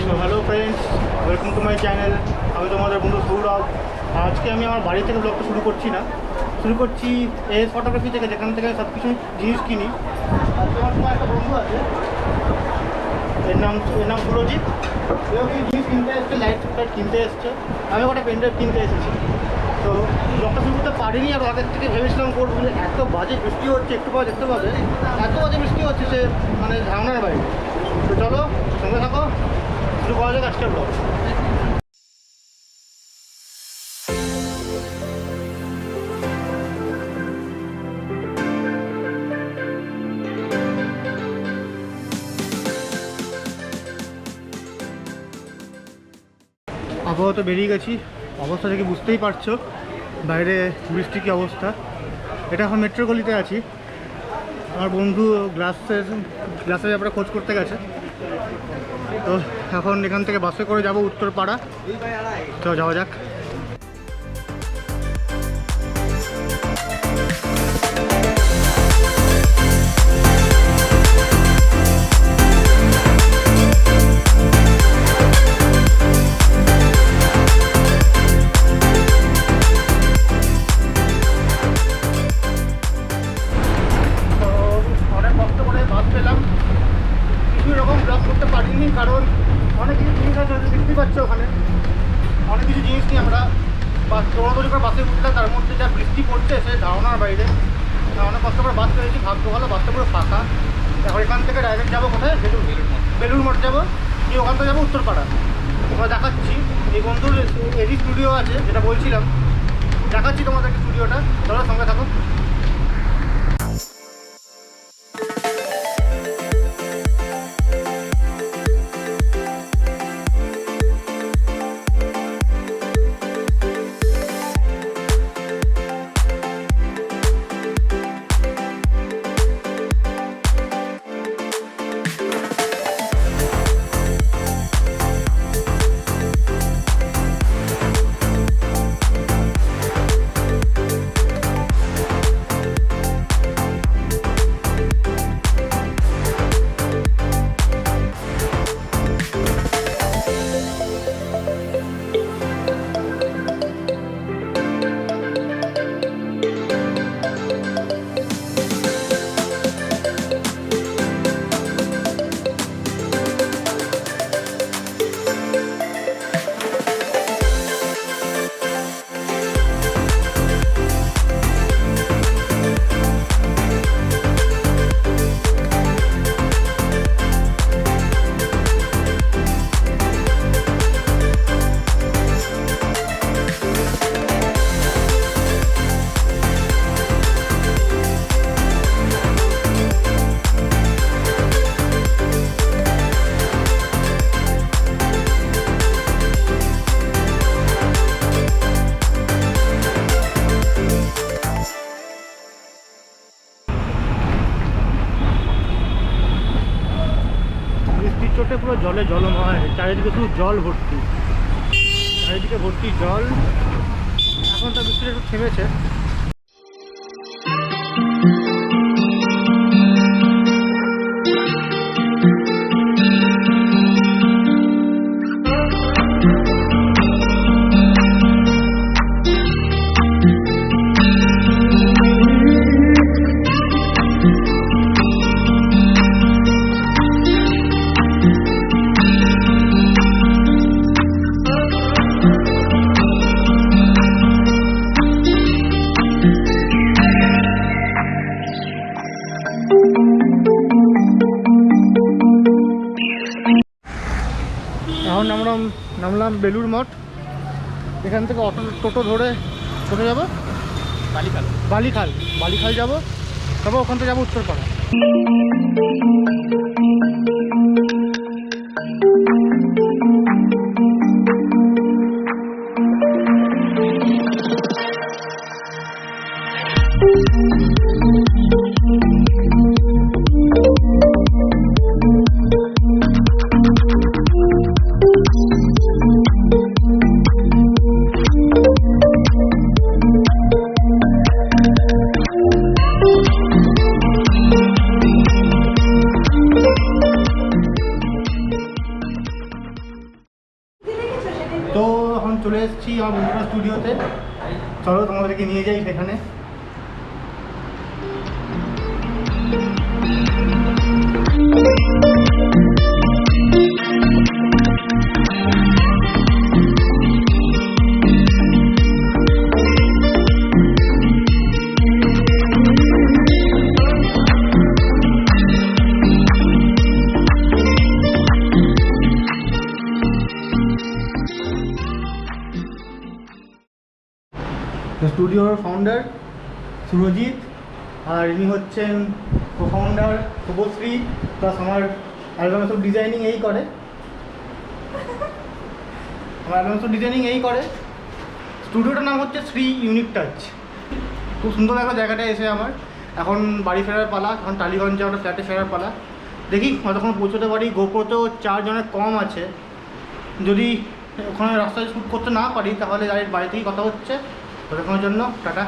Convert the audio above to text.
So hello friends, welcome to my channel. আমি তোমাদের বন্ধু সৌরভ। আজকে আমি আমার বাড়ি থেকে ব্লগটা শুরু করছি এস ফটোগ্রাফি থেকে, যেখান থেকে সব কিছু জিনিস কিনি। আজকে আমার তোমার একটা বন্ধু আছে, এর নাম সুরজিৎ। এও কি জিনিস কিনতে এসছে, লাইট কিনতে এসছে, আমি একটা পেনড্রাইভ কিনতে এসেছি। তো ব্লগটা শুরু করতে পারিনি, আর আগের থেকে ভেবেছিলাম করবো, এত বাজে বৃষ্টি হচ্ছে, একটু পর দেখতে পাবে এত বাজে বৃষ্টি হচ্ছে, সে মানে ধারণার বাইরে। তো চলো সঙ্গে থাকো, শুরু করা যাক আজকের ব্লগ। আবহাওয়া তো বেরিয়ে গেছি, অবস্থা থেকে বুঝতেই পারছো বাইরে বৃষ্টি কী অবস্থা। এটা এখন মেট্রো গলিতে আছি। আমার বন্ধু গ্লাসের ব্যাপারে খোঁজ করতে গেছে, তো এখন এখান থেকে বাসে করে যাব উত্তরপাড়া। তো যাওয়া যাক। কারণ অনেক কিছু জিনিস আছে, দেখতে পাচ্ছ ওখানে অনেক কিছু জিনিস নিয়ে আমরা দৌড়াদৌড়ি করে বাসে উঠলাম, তার মধ্যে যা বৃষ্টি পড়ছে সে ধারণার বাইরে। অনেক কষ্ট করে বাস পেয়েছি, ভাগ্য ভালো বাসটা পুরো ফাঁকা। এখন এখান থেকে ডাইরেক্ট যাবো কোথায়, বেলুর মঠ যাবো, কি ওখান থেকে যাবো উত্তরপাড়া। আমরা দেখাচ্ছি, এই বন্ধুর এডি স্টুডিও আছে যেটা বলছিলাম, দেখাচ্ছি তোমাদেরকে স্টুডিওটা, চলো সঙ্গে থাকো। চোটে পুরো জলে জলময়, চারিদিকে শুধু জল ভর্তি, চারিদিকে ভর্তি জল। এখন তো বৃষ্টিটা একটু থেমেছে। এখন আমরা নামলাম বেলুর মঠ। এখান থেকে টোটো ধরে কোথায় যাবো, বালিখাল যাবো, তারপর ওখান থেকে যাবো উত্তরপাড়া। চলে এসেছি আমার বন্ধুরা স্টুডিওতে। চলো তোমাদেরকে নিয়ে যাই সেখানে। স্টুডিওর ফাউন্ডার সুরজিৎ, আর ইনি হচ্ছেন কো ফাউন্ডার শুভশ্রী, প্লাস আমার অ্যালবামের সব ডিজাইনিং এই করে। স্টুডিওটার নাম হচ্ছে শ্রী ইউনিক টাচ। খুব সুন্দর লাগলো জায়গাটা এসে আমার। এখন বাড়ি ফেরার পালা, এখন টালিগঞ্জে একটা ফ্ল্যাটে ফেরার পালা। দেখি যতক্ষণ পৌঁছতে পারি। গোপ্রোতেও চার্জ অনেক কম আছে, যদি ওখানে রাস্তায় শ্যুট করতে না পারি তাহলে ডাইরেক্ট বাড়ি থেকেই কথা হচ্ছে। ততক্ষণের জন্য টাটা।